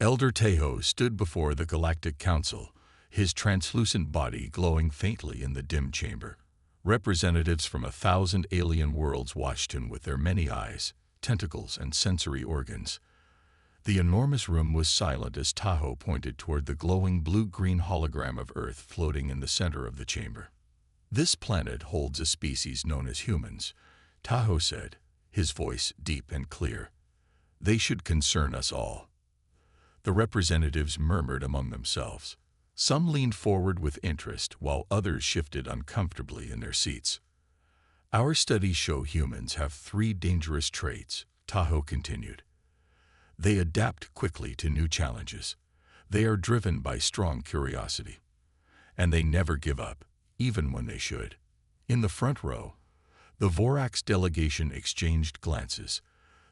Elder Tejo stood before the Galactic Council, his translucent body glowing faintly in the dim chamber. Representatives from 1,000 alien worlds watched him with their many eyes, tentacles, and sensory organs. The enormous room was silent as Tahoe pointed toward the glowing blue-green hologram of Earth floating in the center of the chamber. "This planet holds a species known as humans," Tahoe said, his voice deep and clear. "They should concern us all." The representatives murmured among themselves. Some leaned forward with interest, while others shifted uncomfortably in their seats. "Our studies show humans have 3 dangerous traits," Tahoe continued. "They adapt quickly to new challenges. They are driven by strong curiosity. And they never give up, even when they should." In the front row, the Vorax delegation exchanged glances.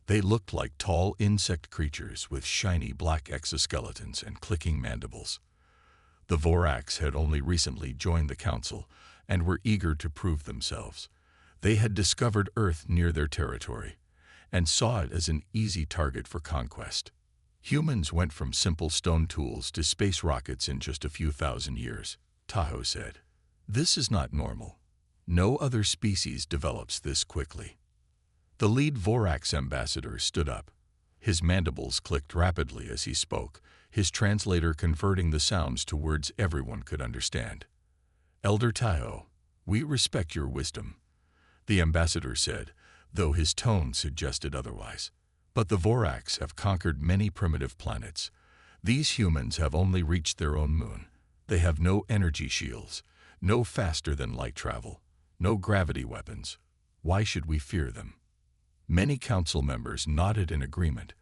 They looked like tall insect creatures with shiny black exoskeletons and clicking mandibles. The Vorax had only recently joined the council and were eager to prove themselves. They had discovered Earth near their territory and saw it as an easy target for conquest. "Humans went from simple stone tools to space rockets in just a few thousand years," Tahoe said. "This is not normal. No other species develops this quickly." The lead Vorax ambassador stood up. His mandibles clicked rapidly as he spoke, his translator converting the sounds to words everyone could understand. "Elder Tahoe, we respect your wisdom," the ambassador said, though his tone suggested otherwise. "But the Vorax have conquered many primitive planets. These humans have only reached their own moon. They have no energy shields, no faster-than-light travel, no gravity weapons. Why should we fear them?" Many council members nodded in agreement.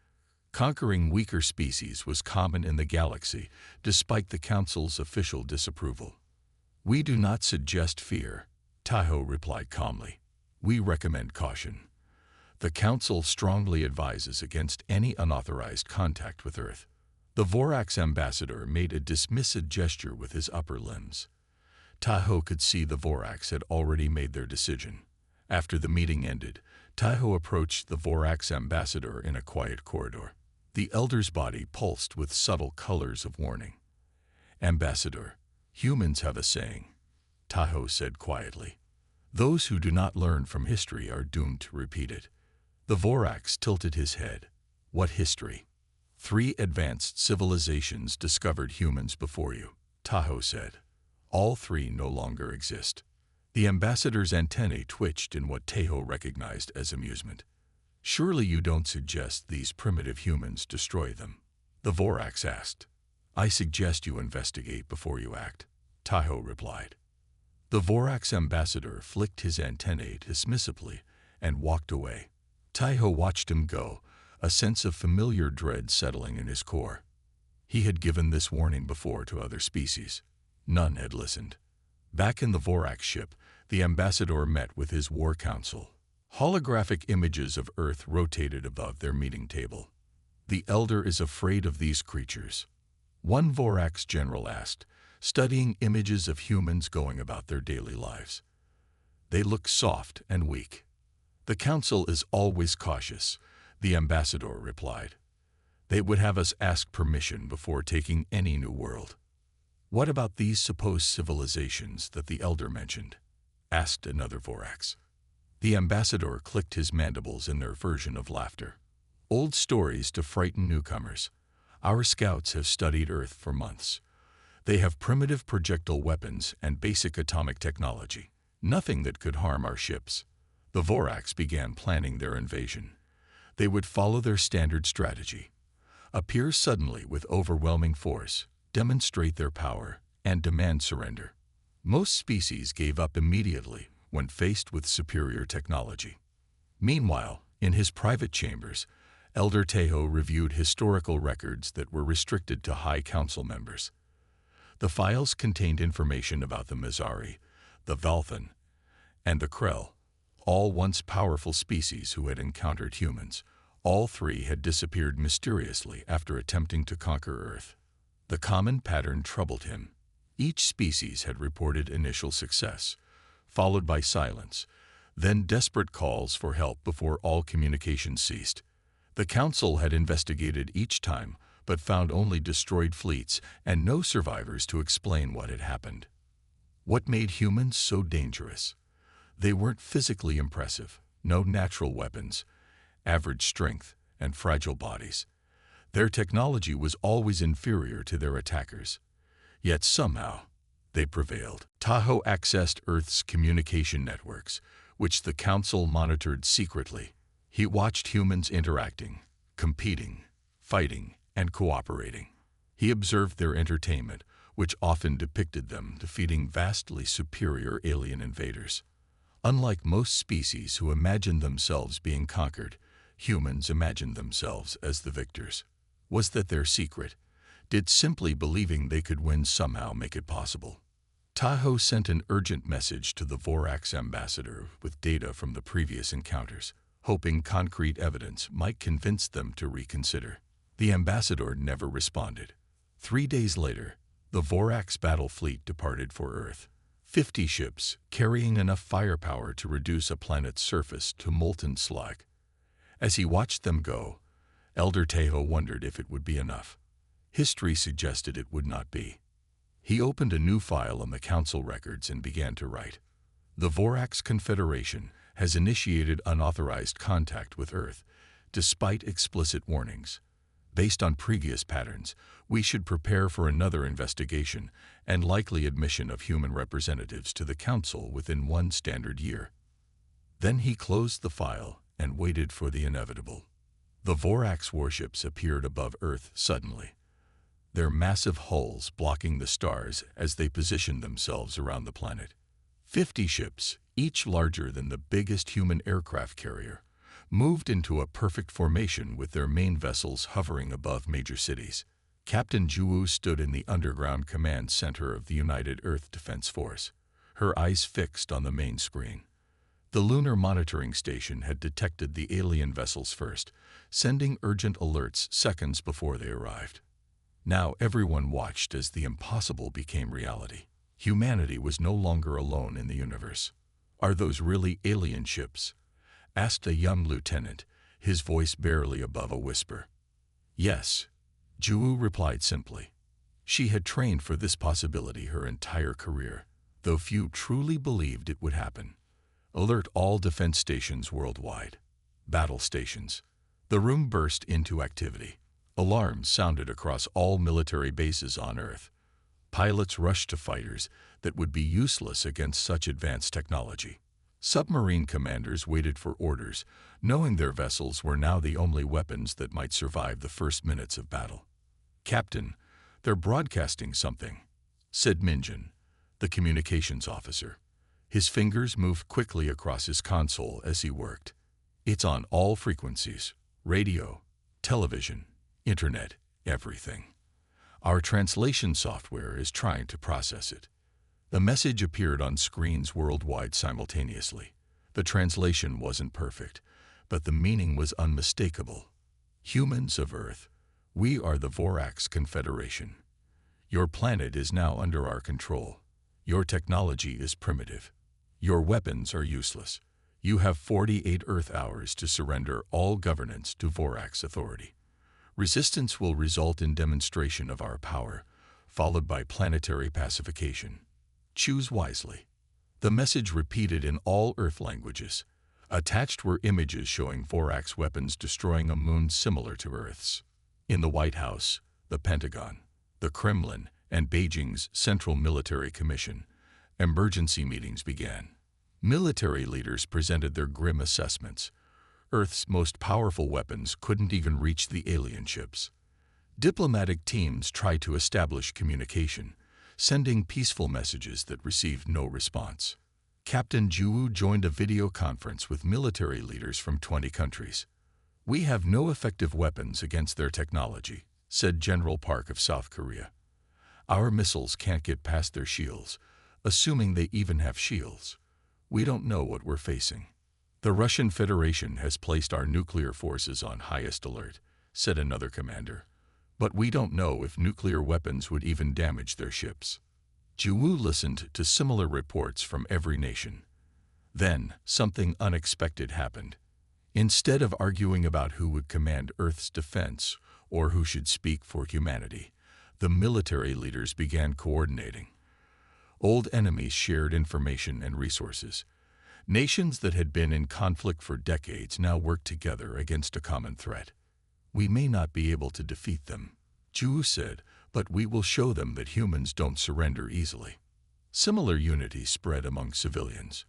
Conquering weaker species was common in the galaxy, despite the council's official disapproval. "We do not suggest fear," Tahoe replied calmly. "We recommend caution. The council strongly advises against any unauthorized contact with Earth." The Vorax ambassador made a dismissive gesture with his upper limbs. Tahoe could see the Vorax had already made their decision. After the meeting ended, Tahoe approached the Vorax ambassador in a quiet corridor. The elder's body pulsed with subtle colors of warning. "Ambassador, humans have a saying," Tahoe said quietly. "Those who do not learn from history are doomed to repeat it." The Vorax tilted his head. "What history?" 3 advanced civilizations discovered humans before you," Tahoe said. "All 3 no longer exist." The ambassador's antennae twitched in what Tahoe recognized as amusement. "Surely you don't suggest these primitive humans destroy them?" the Vorax asked. "I suggest you investigate before you act," Tahoe replied. The Vorax ambassador flicked his antennae dismissively and walked away. Tahoe watched him go, a sense of familiar dread settling in his core. He had given this warning before to other species. None had listened. Back in the Vorax ship, the ambassador met with his war council. Holographic images of Earth rotated above their meeting table. "The Elder is afraid of these creatures," one Vorax general asked, studying images of humans going about their daily lives. "They look soft and weak." "The council is always cautious," the ambassador replied. "They would have us ask permission before taking any new world." "What about these supposed civilizations that the Elder mentioned?" asked another Vorax. The ambassador clicked his mandibles in their version of laughter. "Old stories to frighten newcomers. Our scouts have studied Earth for months. They have primitive projectile weapons and basic atomic technology. Nothing that could harm our ships." The Vorax began planning their invasion. They would follow their standard strategy: appear suddenly with overwhelming force, demonstrate their power, and demand surrender. Most species gave up immediately when faced with superior technology. Meanwhile, in his private chambers, Elder Tejo reviewed historical records that were restricted to High Council members. The files contained information about the Mizari, the Valthan, and the Krell, all once powerful species who had encountered humans. All 3 had disappeared mysteriously after attempting to conquer Earth. The common pattern troubled him. Each species had reported initial success, followed by silence, then desperate calls for help before all communication ceased. The council had investigated each time, but found only destroyed fleets and no survivors to explain what had happened. What made humans so dangerous? They weren't physically impressive, no natural weapons, average strength, and fragile bodies. Their technology was always inferior to their attackers. Yet somehow, they prevailed. Tahoe accessed Earth's communication networks, which the Council monitored secretly. He watched humans interacting, competing, fighting, and cooperating. He observed their entertainment, which often depicted them defeating vastly superior alien invaders. Unlike most species who imagined themselves being conquered, humans imagined themselves as the victors. Was that their secret? Did simply believing they could win somehow make it possible? Tahoe sent an urgent message to the Vorax ambassador with data from the previous encounters, hoping concrete evidence might convince them to reconsider. The ambassador never responded. 3 days later, the Vorax battle fleet departed for Earth. 50 ships, carrying enough firepower to reduce a planet's surface to molten slag. As he watched them go, Elder Tahoe wondered if it would be enough. History suggested it would not be. He opened a new file on the Council records and began to write. The Vorax Confederation has initiated unauthorized contact with Earth, despite explicit warnings. Based on previous patterns, we should prepare for another investigation and likely admission of human representatives to the Council within 1 standard year. Then he closed the file and waited for the inevitable. The Vorax warships appeared above Earth suddenly, their massive hulls blocking the stars as they positioned themselves around the planet. 50 ships, each larger than the biggest human aircraft carrier, moved into a perfect formation with their main vessels hovering above major cities. Captain Juwu stood in the underground command center of the United Earth Defense Force, her eyes fixed on the main screen. The lunar monitoring station had detected the alien vessels first, sending urgent alerts seconds before they arrived. Now everyone watched as the impossible became reality. Humanity was no longer alone in the universe. "Are those really alien ships?" asked a young lieutenant, his voice barely above a whisper. "Yes," Juwu replied simply. She had trained for this possibility her entire career, though few truly believed it would happen. "Alert all defense stations worldwide." Battle stations. The room burst into activity. Alarms sounded across all military bases on Earth. Pilots rushed to fighters that would be useless against such advanced technology. Submarine commanders waited for orders, knowing their vessels were now the only weapons that might survive the first minutes of battle. "Captain, they're broadcasting something," said Minjin, the communications officer. His fingers moved quickly across his console as he worked. "It's on all frequencies, radio, television, internet, everything. Our translation software is trying to process it." The message appeared on screens worldwide simultaneously. The translation wasn't perfect, but the meaning was unmistakable. "Humans of Earth, we are the Vorax Confederation. Your planet is now under our control. Your technology is primitive. Your weapons are useless. You have 48 Earth hours to surrender all governance to Vorax authority. Resistance will result in demonstration of our power, followed by planetary pacification. Choose wisely." The message repeated in all Earth languages. Attached were images showing Vorax weapons destroying a moon similar to Earth's. In the White House, the Pentagon, the Kremlin, and Beijing's Central Military Commission, emergency meetings began. Military leaders presented their grim assessments. Earth's most powerful weapons couldn't even reach the alien ships. Diplomatic teams tried to establish communication, sending peaceful messages that received no response. Captain Juwu joined a video conference with military leaders from 20 countries. "We have no effective weapons against their technology," said General Park of South Korea. "Our missiles can't get past their shields, assuming they even have shields. We don't know what we're facing." "The Russian Federation has placed our nuclear forces on highest alert," said another commander. "But we don't know if nuclear weapons would even damage their ships." Juwu listened to similar reports from every nation. Then, something unexpected happened. Instead of arguing about who would command Earth's defense or who should speak for humanity. The military leaders began coordinating. Old enemies shared information and resources. Nations that had been in conflict for decades now worked together against a common threat. "We may not be able to defeat them," Ju said, "but we will show them that humans don't surrender easily." Similar unity spread among civilians.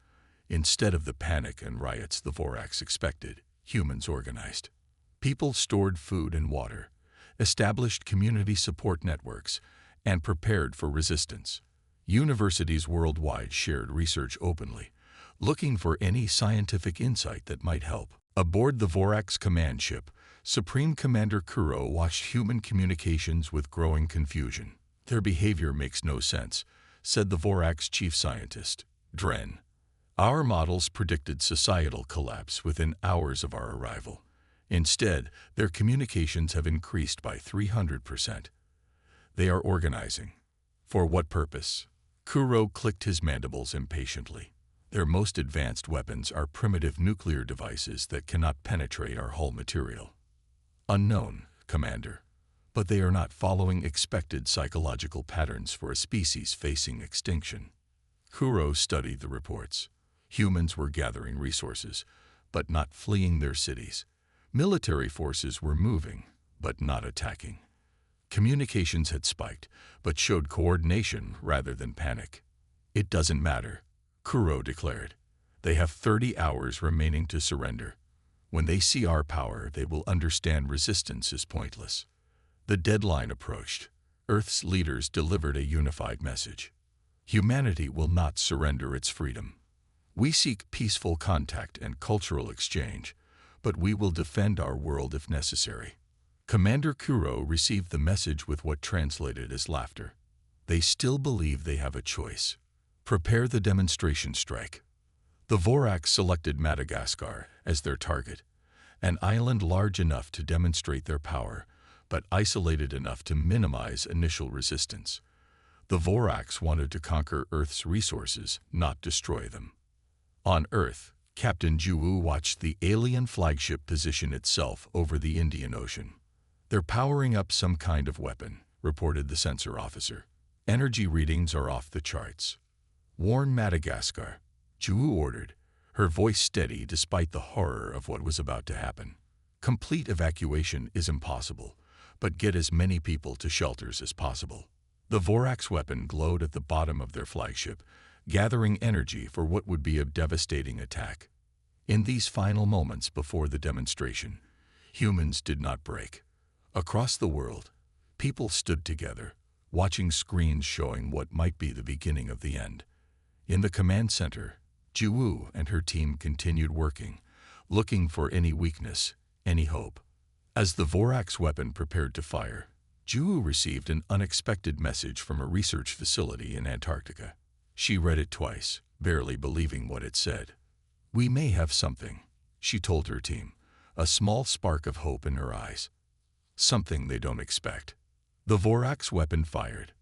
Instead of the panic and riots the Vorax expected, humans organized. People stored food and water, established community support networks, and prepared for resistance. Universities worldwide shared research openly, looking for any scientific insight that might help. Aboard the Vorax command ship, Supreme Commander Kuro watched human communications with growing confusion. "Their behavior makes no sense," said the Vorax chief scientist, Dren. "Our models predicted societal collapse within hours of our arrival. Instead, their communications have increased by 300%. They are organizing." "For what purpose?" Kuro clicked his mandibles impatiently. "Their most advanced weapons are primitive nuclear devices that cannot penetrate our hull material." "Unknown, Commander. But they are not following expected psychological patterns for a species facing extinction." Kuro studied the reports. Humans were gathering resources, but not fleeing their cities. Military forces were moving, but not attacking. Communications had spiked, but showed coordination rather than panic. "It doesn't matter," Kuro declared. "They have 30 hours remaining to surrender. When they see our power, they will understand resistance is pointless." The deadline approached. Earth's leaders delivered a unified message. "Humanity will not surrender its freedom. We seek peaceful contact and cultural exchange, but we will defend our world if necessary." Commander Kuro received the message with what translated as laughter. They still believe they have a choice. Prepare the demonstration strike. The Vorax selected Madagascar as their target, an island large enough to demonstrate their power, but isolated enough to minimize initial resistance. The Vorax wanted to conquer Earth's resources, not destroy them. On Earth, Captain Juwu watched the alien flagship position itself over the Indian Ocean. "They're powering up some kind of weapon," reported the sensor officer. "Energy readings are off the charts." "Warn Madagascar," Juwu ordered, her voice steady despite the horror of what was about to happen. "Complete evacuation is impossible, but get as many people to shelters as possible." The Vorax weapon glowed at the bottom of their flagship, gathering energy for what would be a devastating attack. In these final moments before the demonstration, humans did not break. Across the world, people stood together, watching screens showing what might be the beginning of the end. In the command center, Juwu and her team continued working, looking for any weakness, any hope. As the Vorax weapon prepared to fire, Juwu received an unexpected message from a research facility in Antarctica. She read it twice, barely believing what it said. "We may have something," she told her team, a small spark of hope in her eyes. "Something they don't expect." The Vorax weapon fired.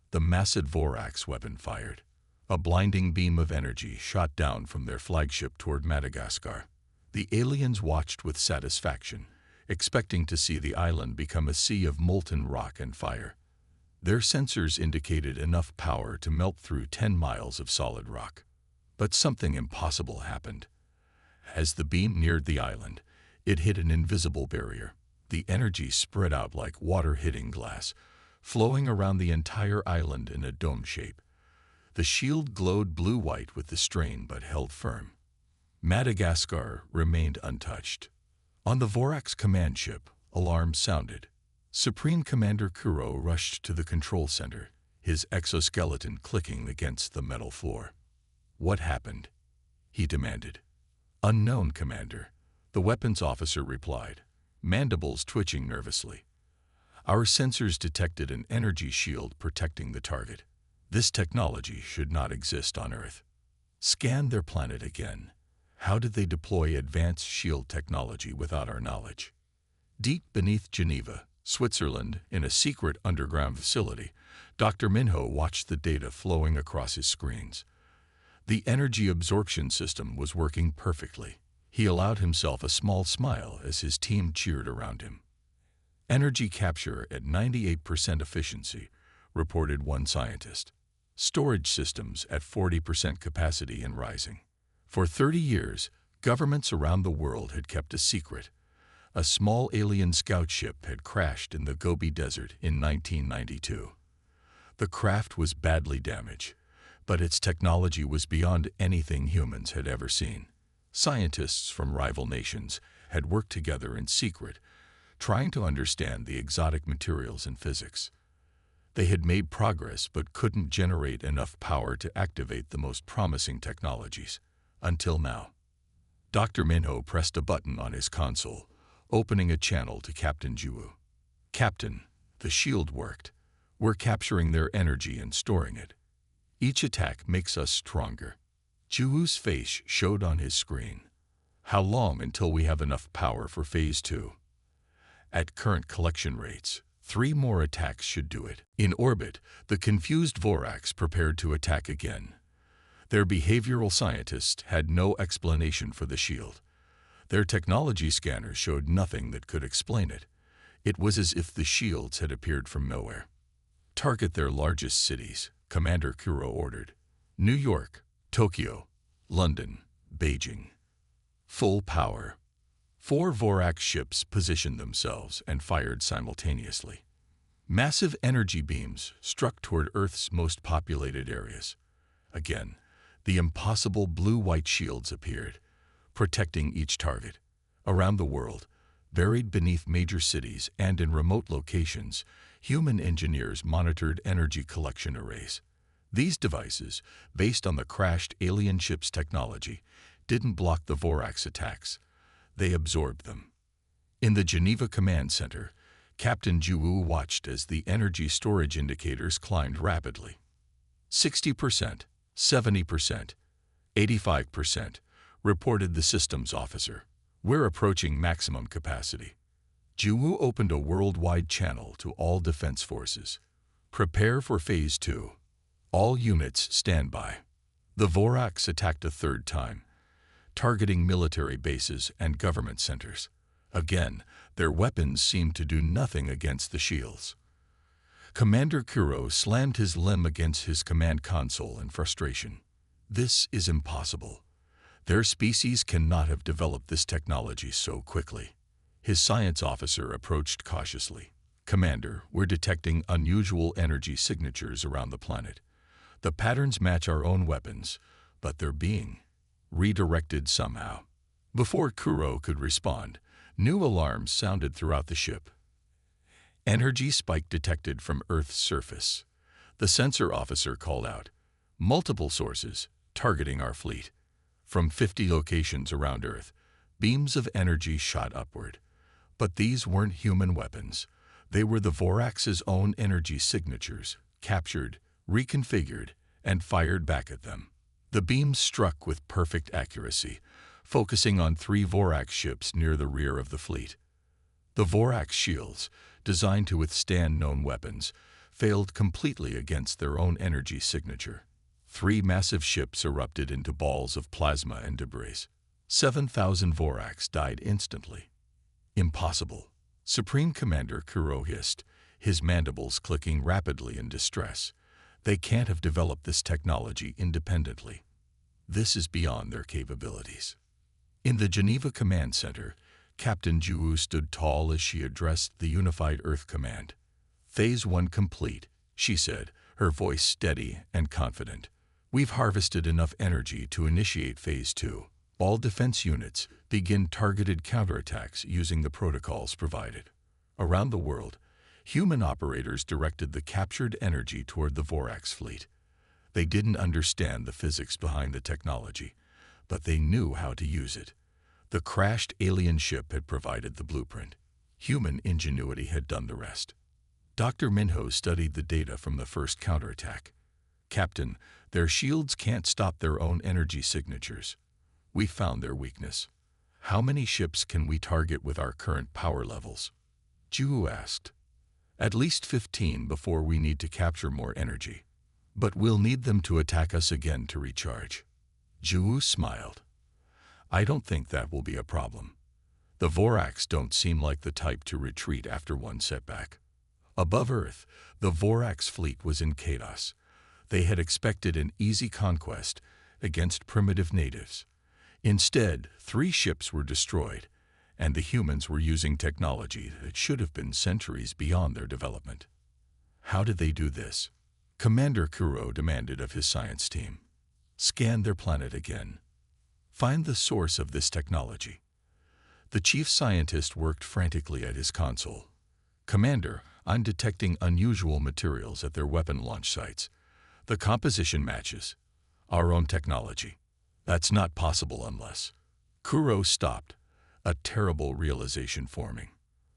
The massive Vorax weapon fired. A blinding beam of energy shot down from their flagship toward Madagascar. The aliens watched with satisfaction, expecting to see the island become a sea of molten rock and fire. Their sensors indicated enough power to melt through 10 miles of solid rock. But something impossible happened. As the beam neared the island, it hit an invisible barrier. The energy spread out like water hitting glass, flowing around the entire island in a dome shape. The shield glowed blue-white with the strain but held firm. Madagascar remained untouched. On the Vorax command ship, alarms sounded. Supreme Commander Kuro rushed to the control center, his exoskeleton clicking against the metal floor. "What happened?" he demanded. "Unknown, Commander," the weapons officer replied, mandibles twitching nervously. "Our sensors detected an energy shield protecting the target. This technology should not exist on Earth." "Scan their planet again. How did they deploy advanced shield technology without our knowledge?" Deep beneath Geneva, Switzerland, in a secret underground facility, Dr. Minho watched the data flowing across his screens. The energy absorption system was working perfectly. He allowed himself a small smile as his team cheered around him. Energy capture at 98% efficiency, reported one scientist. Storage systems at 40% capacity and rising. For 30 years, governments around the world had kept a secret. A small alien scout ship had crashed in the Gobi Desert in 1992. The craft was badly damaged, but its technology was beyond anything humans had ever seen. Scientists from rival nations had worked together in secret, trying to understand the exotic materials and physics. They had made progress but couldn't generate enough power to activate the most promising technologies. Until now. Dr. Minho pressed a button on his console, opening a channel to Captain Jiwoo. "Captain, the shield worked. We're capturing their energy and storing it. Each attack makes us stronger." Jiwoo's face showed on his screen. "How long until we have enough power for Phase 2? "At current collection rates, 3 more attacks should do it." In orbit, the confused Vorax prepared to attack again. Their behavioral scientists had no explanation for the shield. Their technology scanners showed nothing that could explain it. It was as if the shields had appeared from nowhere. "Target their largest cities," Commander Kuro ordered. "New York, Tokyo, London, Beijing. Full power." 4 Vorax ships positioned themselves and fired simultaneously. Massive energy beams struck toward Earth's most populated areas. Again, the impossible blue-white shields appeared, protecting each target. Around the world, buried beneath major cities and in remote locations, human engineers monitored energy collection arrays. These devices, based on the crashed alien ship's technology, didn't block the Vorax attacks. They absorbed them. In the Geneva Command Center, Captain Jiwoo watched as the energy storage indicators climbed rapidly. 60%. 70%, 85%, reported the systems officer. "We're approaching maximum capacity." Jiwoo opened a worldwide channel to all defense forces. "Prepare for Phase 2. All units stand by." The Vorax attacked a third time, targeting military bases and government centers. Again, their weapons seemed to do nothing against the shields. Commander Kuro slammed his limb against his command console in frustration. "This is impossible. Their species cannot have developed this technology so quickly." His science officer approached cautiously. "Commander, we're detecting unusual energy signatures around the planet. The patterns match our own weapons, but they're being redirected somehow." Before Kuro could respond, new alarms sounded throughout the ship. "Energy spike detected from Earth's surface." The sensor officer called out. "Multiple sources, targeting our fleet." From 50 locations around Earth, beams of energy shot upward. But these weren't human weapons. They were the Vorax's own energy signatures, captured, reconfigured, and fired back at them. The beams struck with perfect accuracy, focusing on 3 Vorax ships near the rear of the fleet. The Vorax shields, designed to withstand known weapons, failed completely against their own energy signature. 3 massive ships erupted into balls of plasma and debris. 7,000 Vorax died instantly. "Impossible," Supreme Commander Kuro hissed, his mandibles clicking rapidly in distress. "They can't have developed this technology independently. This is beyond their capabilities." In the Geneva Command Center, Captain Jiwoo stood tall as she addressed the Unified Earth Command. "Phase 1 complete," she said, her voice steady and confident. "We've harvested enough energy to initiate Phase 2. All defense units begin targeted counterattacks using the protocols provided." Around the world, human operators directed the captured energy toward the Vorax fleet. They didn't understand the physics behind the technology, but they knew how to use it. The crashed alien ship had provided the blueprint. Human ingenuity had done the rest. Dr. Minho studied the data from the first counterattack. "Captain, their shields can't stop their own energy signatures. We found their weakness. How many ships can we target with our current power levels?" Jiwoo asked. "At least 15 before we need to capture more energy. But we'll need them to attack us again to recharge." Jiwoo smiled. "I don't think that will be a problem. The Vorax don't seem like the type to retreat after one setback. Above Earth, the Vorax fleet was in chaos. They had expected an easy conquest against primitive natives. Instead, 3 ships were destroyed, and the humans were using technology that should have been centuries beyond their development. How did they do this? Commander Kuro demanded of his science team. Scan their planet again. Find the source of this technology. The chief scientist worked frantically at his console. Commander, I'm detecting unusual materials at their weapon launch sites. The composition matches our own technology. That's not possible unless... Kuro stopped, a terrible realization forming.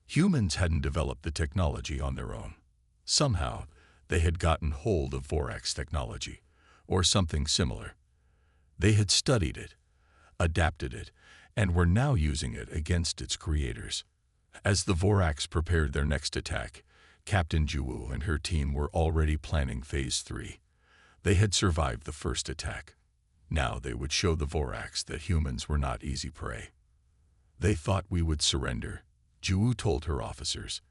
Humans hadn't developed the technology on their own. Somehow, they had gotten hold of Vorax technology, or something similar. They had studied it, adapted it, and were now using it against its creators. As the Vorax prepared their next attack, Captain Juwu and her team were already planning Phase 3. They had survived the first attack. Now they would show the Vorax that humans were not easy prey. They thought we would surrender, Juwu told her officers.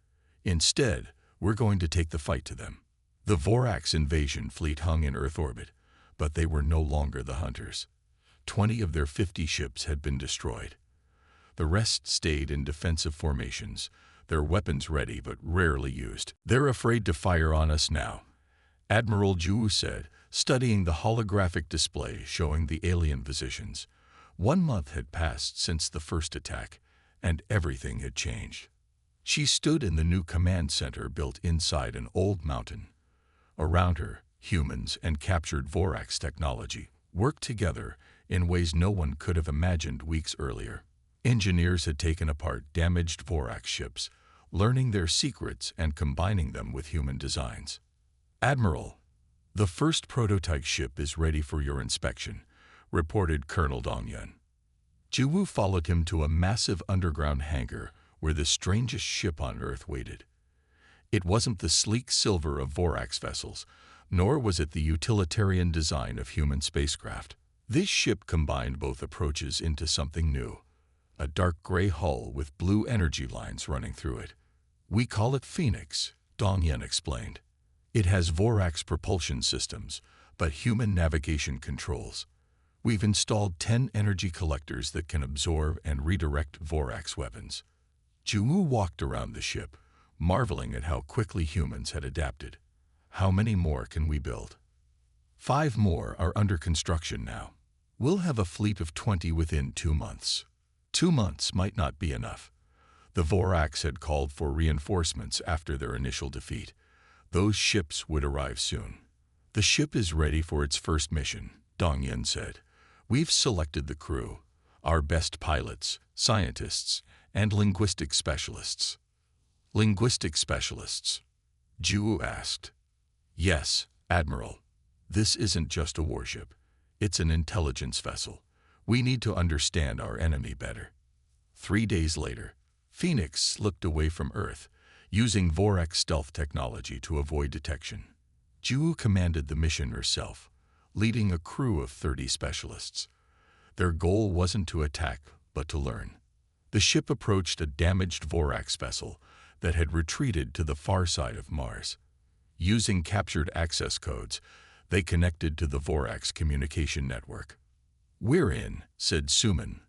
Instead, we're going to take the fight to them. The Vorax invasion fleet hung in Earth orbit, but they were no longer the hunters. 20 of their 50 ships had been destroyed. The rest stayed in defensive formations, their weapons ready but rarely used. They're afraid to fire on us now, Admiral Juwu said, studying the holographic display showing the alien positions. 1 month had passed since the first attack, and everything had changed. She stood in the new command center built inside an old mountain. Around her, humans and captured Vorax technology worked together in ways no one could have imagined weeks earlier. Engineers had taken apart damaged Vorax ships, learning their secrets and combining them with human designs. Admiral, the first prototype ship is ready for your inspection, reported Colonel Dongyun. Juwu followed him to a massive underground hangar where the strangest ship on Earth waited. It wasn't the sleek silver of Vorax vessels, nor was it the utilitarian design of human spacecraft. This ship combined both approaches into something new, a dark gray hull with blue energy lines running through it. We call it Phoenix, Dongyun explained. It has Vorax propulsion systems, but human navigation controls. We've installed 10 energy collectors that can absorb and redirect Vorax weapons. Juwu walked around the ship, marveling at how quickly humans had adapted. How many more can we build? 5 more are under construction now. We'll have a fleet of 20 within 2 months. 2 months might not be enough. The Vorax had called for reinforcements after their initial defeat. Those ships would arrive soon. The ship is ready for its first mission, Dongyun said. We've selected the crew, our best pilots, scientists, and linguistic specialists. Linguistic specialists? Juwu asked. Yes, Admiral. This isn't just a warship. It's an intelligence vessel. We need to understand our enemy better. 3 days later, Phoenix looked away from Earth, using Vorax stealth technology to avoid detection. Juwu commanded the mission herself, leading a crew of 30 specialists. Their goal wasn't to attack, but to learn. The ship approached a damaged Vorax vessel that had retreated to the far side of Mars. Using captured access codes, they connected to the Vorax communication network. "We're in," said Suman,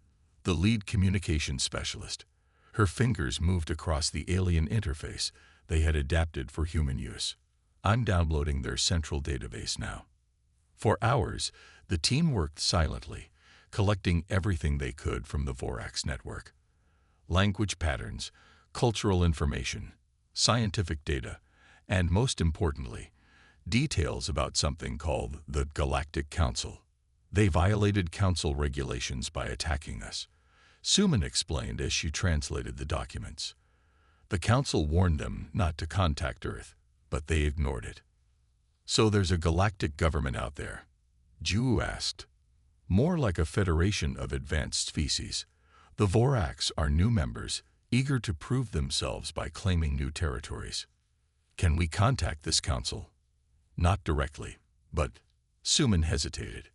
the lead communication specialist. Her fingers moved across the alien interface they had adapted for human use. "I'm downloading their central database now." For hours, the team worked silently, collecting everything they could from the Vorax network. Language patterns, cultural information, scientific data, and most importantly, details about something called the Galactic Council. They violated Council regulations by attacking us, Suman explained as she translated the documents. The Council warned them not to contact Earth, but they ignored it. "So there's a galactic government out there?" Juwu asked. "More like a federation of advanced species. The Vorax are new members, eager to prove themselves by claiming new territories. Can we contact this council?" "Not directly, but..." Suman hesitated.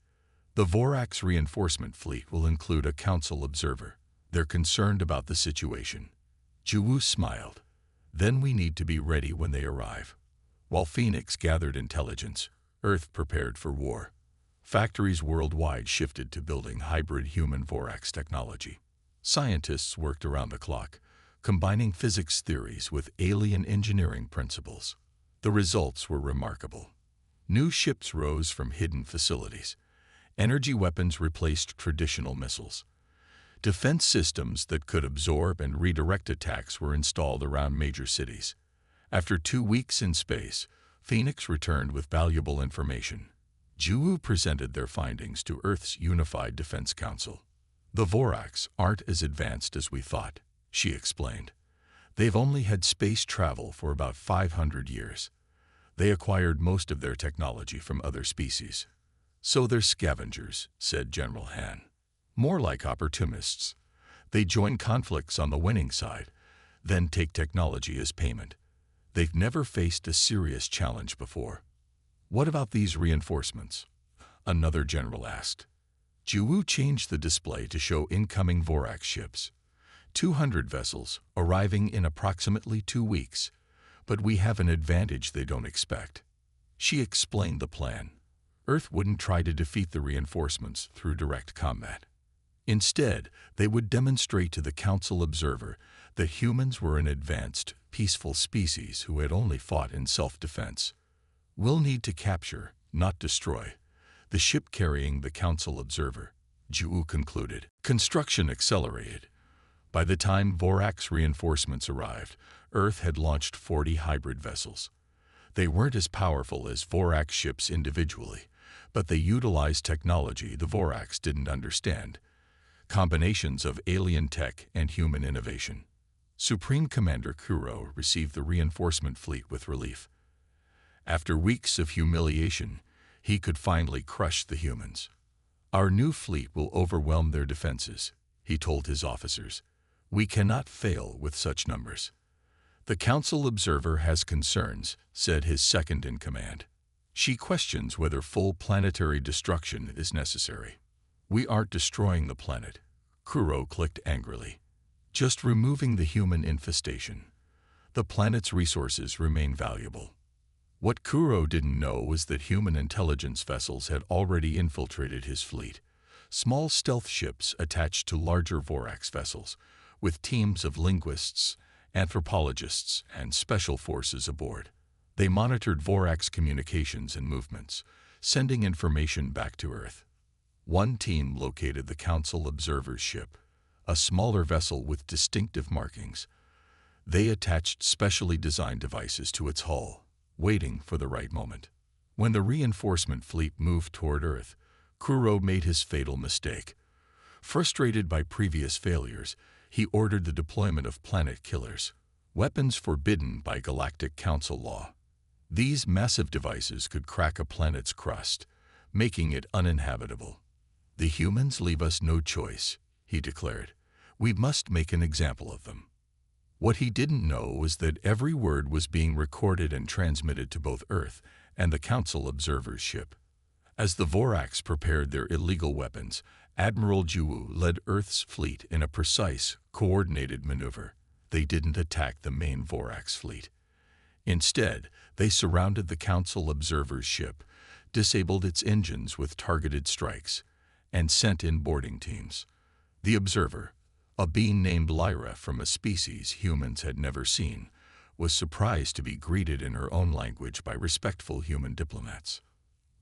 "The Vorax reinforcement fleet will include a council observer. They're concerned about the situation. Juwu smiled. Then we need to be ready when they arrive. While Phoenix gathered intelligence, Earth prepared for war. Factories worldwide shifted to building hybrid human Vorax technology. Scientists worked around the clock, combining physics theories with alien engineering principles. The results were remarkable. New ships rose from hidden facilities. Energy weapons replaced traditional missiles. Defense systems that could absorb and redirect attacks were installed around major cities. After 2 weeks in space, Phoenix returned with valuable information. Juwu presented their findings to Earth's Unified Defense Council. The Vorax aren't as advanced as we thought, she explained. They've only had space travel for about 500 years. They acquired most of their technology from other species. So they're scavengers, said General Han. More like opportunists. They join conflicts on the winning side, then take technology as payment. They've never faced a serious challenge before. What about these reinforcements? Another general asked. Juwu changed the display to show incoming Vorax ships. 200 vessels, arriving in approximately 2 weeks. But we have an advantage they don't expect. She explained the plan. Earth wouldn't try to defeat the reinforcements through direct combat. Instead, they would demonstrate to the Council observer that humans were an advanced, peaceful species who had only fought in self-defense. We'll need to capture, not destroy, the ship carrying the Council observer, Juwu concluded. Construction accelerated. By the time Vorax reinforcements arrived, Earth had launched 40 hybrid vessels. They weren't as powerful as Vorax ships individually, but they utilized technology the Vorax didn't understand. Combinations of alien tech and human innovation. Supreme Commander Kuro received the reinforcement fleet with relief. After weeks of humiliation, he could finally crush the humans. Our new fleet will overwhelm their defenses, he told his officers. We cannot fail with such numbers. The Council observer has concerns, said his second-in-command. She questions whether full planetary destruction is necessary. We aren't destroying the planet, Kuro clicked angrily. Just removing the human infestation. The planet's resources remain valuable. What Kuro didn't know was that human intelligence vessels had already infiltrated his fleet. Small stealth ships attached to larger Vorax vessels, with teams of linguists, anthropologists, and special forces aboard. They monitored Vorax communications and movements, sending information back to Earth. One team located the Council observer's ship, a smaller vessel with distinctive markings. They attached specially designed devices to its hull, waiting for the right moment. When the reinforcement fleet moved toward Earth, Kuro made his fatal mistake. Frustrated by previous failures, he ordered the deployment of planet killers, weapons forbidden by Galactic Council law. These massive devices could crack a planet's crust, making it uninhabitable. The humans leave us no choice, he declared. We must make an example of them. What he didn't know was that every word was being recorded and transmitted to both Earth and the Council observer's ship. As the Vorax prepared their illegal weapons, Admiral Juwu led Earth's fleet in a precise, coordinated maneuver. They didn't attack the main Vorax fleet. Instead, they surrounded the Council observer's ship, disabled its engines with targeted strikes, and sent in boarding teams. The observer, a being named Lyra from a species humans had never seen, was surprised to be greeted in her own language by respectful human diplomats.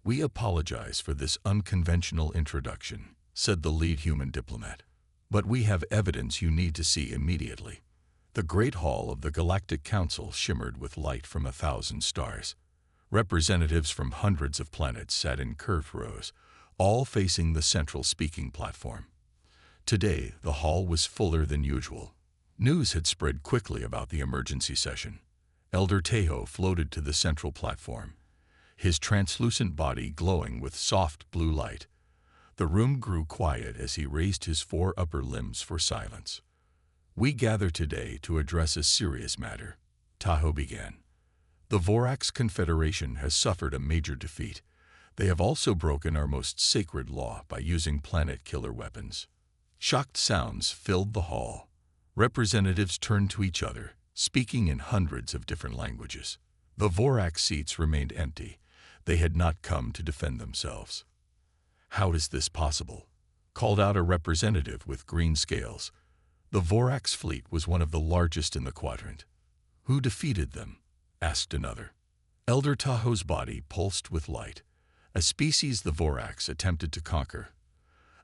"We apologize for this unconventional introduction," said the lead human diplomat. "But we have evidence you need to see immediately." The Great Hall of the Galactic Council shimmered with light from 1,000 stars. Representatives from hundreds of planets sat in curved rows, all facing the central speaking platform. Today, the hall was fuller than usual. News had spread quickly about the emergency session. Elder Tejo floated to the central platform, his translucent body glowing with soft blue light. The room grew quiet as he raised his 4 upper limbs for silence. "We gather today to address a serious matter," Tahoe began. "The Vorax Confederation has suffered a major defeat. They have also broken our most sacred law by using planet killer weapons." Shocked sounds filled the hall. Representatives turned to each other, speaking in hundreds of different languages. The Vorax seats remained empty. They had not come to defend themselves. "How is this possible?" called out a representative with green scales. The Vorax fleet was one of the largest in the quadrant. "Who defeated them?" asked another. Elder Tahoe's body pulsed with light. "A species the Vorax attempted to conquer.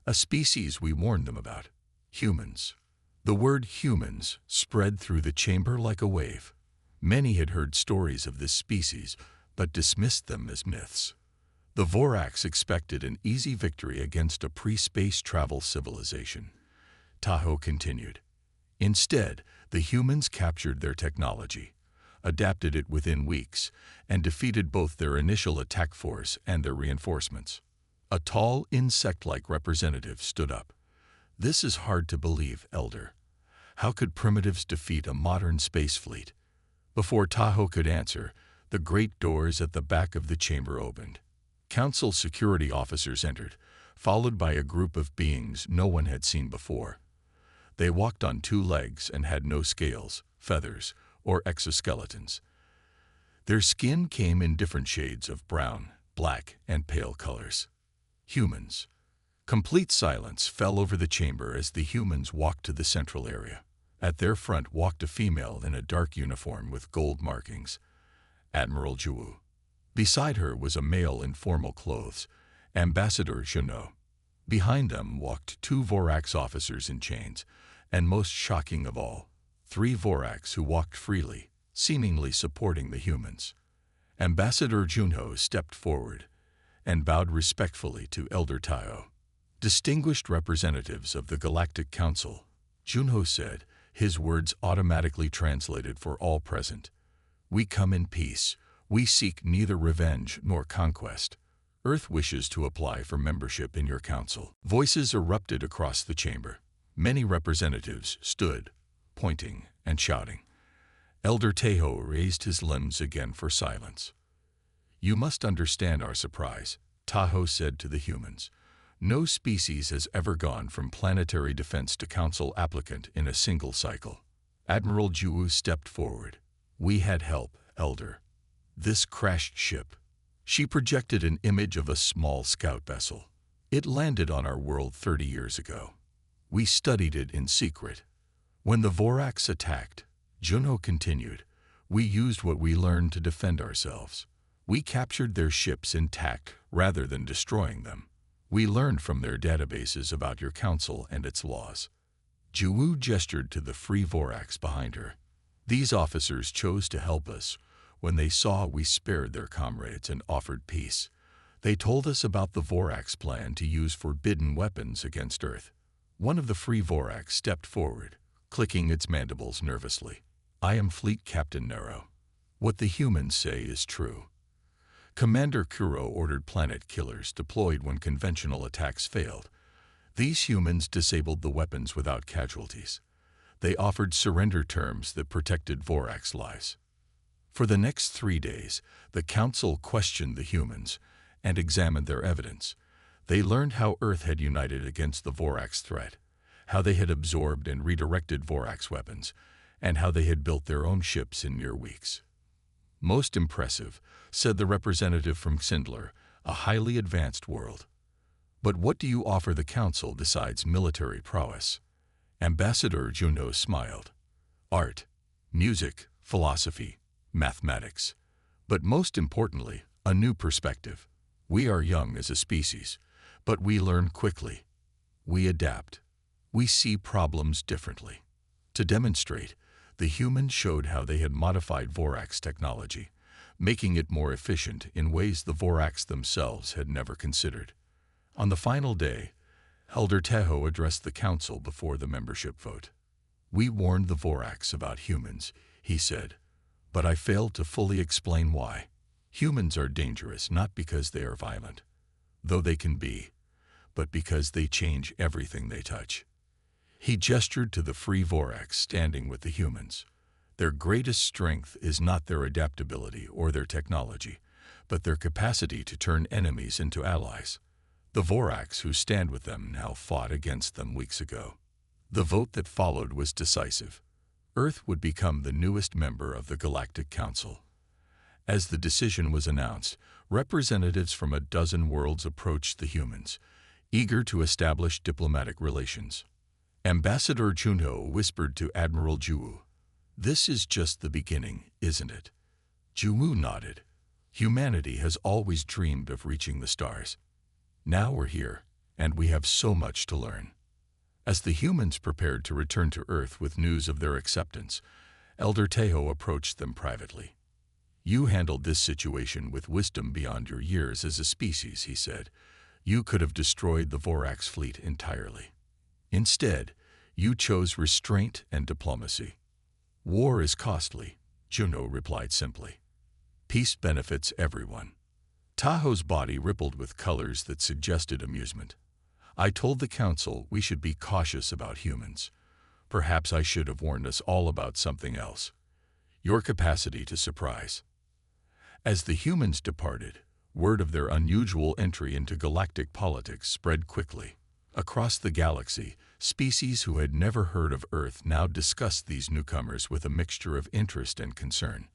A species we warned them about. Humans." The word humans spread through the chamber like a wave. Many had heard stories of this species, but dismissed them as myths. The Vorax expected an easy victory against a pre-space travel civilization. Tahoe continued. Instead, the humans captured their technology, adapted it within weeks, and defeated both their initial attack force and their reinforcements. A tall, insect-like representative stood up. "This is hard to believe, Elder. How could primitives defeat a modern space fleet?" Before Tahoe could answer, the great doors at the back of the chamber opened. Council security officers entered, followed by a group of beings no one had seen before. They walked on two legs and had no scales, feathers, or exoskeletons. Their skin came in different shades of brown, black, and pale colors. Humans. Complete silence fell over the chamber as the humans walked to the central area. At their front walked a female in a dark uniform with gold markings, Admiral Juwu. Beside her was a male in formal clothes, Ambassador Junot. Behind them walked two Vorax officers in chains, and most shocking of all, three Vorax who walked freely, seemingly supporting the humans. Ambassador Junho stepped forward and bowed respectfully to Elder Tahoe. "Distinguished representatives of the Galactic Council," Junho said, his words automatically translated for all present. "We come in peace. We seek neither revenge nor conquest. Earth wishes to apply for membership in your council." Voices erupted across the chamber. Many representatives stood, pointing and shouting. Elder Tahoe raised his limbs again for silence. "You must understand our surprise," Tahoe said to the humans. "No species has ever gone from planetary defense to council applicant in a single cycle." Admiral Juwu stepped forward. "We had help, Elder. This crashed ship." She projected an image of a small scout vessel. "It landed on our world 30 years ago. We studied it in secret. When the Vorax attacked," Juno continued, "we used what we learned to defend ourselves. We captured their ships intact rather than destroying them. We learned from their databases about your council and its laws." Juwu gestured to the free Vorax behind her. "These officers chose to help us when they saw we spared their comrades and offered peace. They told us about the Vorax plan to use forbidden weapons against Earth." One of the free Vorax stepped forward, clicking its mandibles nervously. "I am Fleet Captain Nero. What the humans say is true. Commander Kuro ordered planet killers deployed when conventional attacks failed. These humans disabled the weapons without casualties. They offered surrender terms that protected Vorax lives." For the next 3 days, the council questioned the humans and examined their evidence. They learned how Earth had united against the Vorax threat, how they had absorbed and redirected Vorax weapons, and how they had built their own ships in mere weeks. "Most impressive," said the representative from Sindler, "a highly advanced world. But what do you offer the council besides military prowess?" Ambassador Juno smiled. "Art, music, philosophy, mathematics. But most importantly, a new perspective. We are young as a species, but we learn quickly. We adapt. We see problems differently." To demonstrate, the humans showed how they had modified Vorax technology, making it more efficient in ways the Vorax themselves had never considered. On the final day, Elder Tahoe addressed the council before the membership vote. "We warned the Vorax about humans," he said, "but I failed to fully explain why. Humans are dangerous not because they are violent, though they can be, but because they change everything they touch." He gestured to the free Vorax standing with the humans. "Their greatest strength is not their adaptability or their technology, but their capacity to turn enemies into allies. The Vorax who stand with them now fought against them weeks ago. The vote that followed was decisive. Earth would become the newest member of the Galactic Council. As the decision was announced, representatives from a dozen worlds approached the humans, eager to establish diplomatic relations. Ambassador Junho whispered to Admiral Juwu, "This is just the beginning, isn't it?" Juwu nodded. "Humanity has always dreamed of reaching the stars. Now we're here, and we have so much to learn." As the humans prepared to return to Earth with news of their acceptance, Elder Teho approached them privately. "You handled this situation with wisdom beyond your years as a species," he said. "You could have destroyed the Vorax fleet entirely. Instead, you chose restraint and diplomacy." "War is costly," Juno replied simply. "Peace benefits everyone." Tahoe's body rippled with colors that suggested amusement. "I told the Council we should be cautious about humans. Perhaps I should have warned us all about something else. Your capacity to surprise." As the humans departed, word of their unusual entry into galactic politics spread quickly. Across the galaxy, species who had never heard of Earth now discussed these newcomers with a mixture of interest and concern.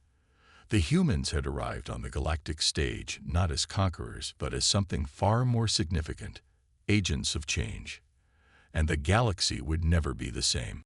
The humans had arrived on the galactic stage not as conquerors but as something far more significant, agents of change. And the galaxy would never be the same.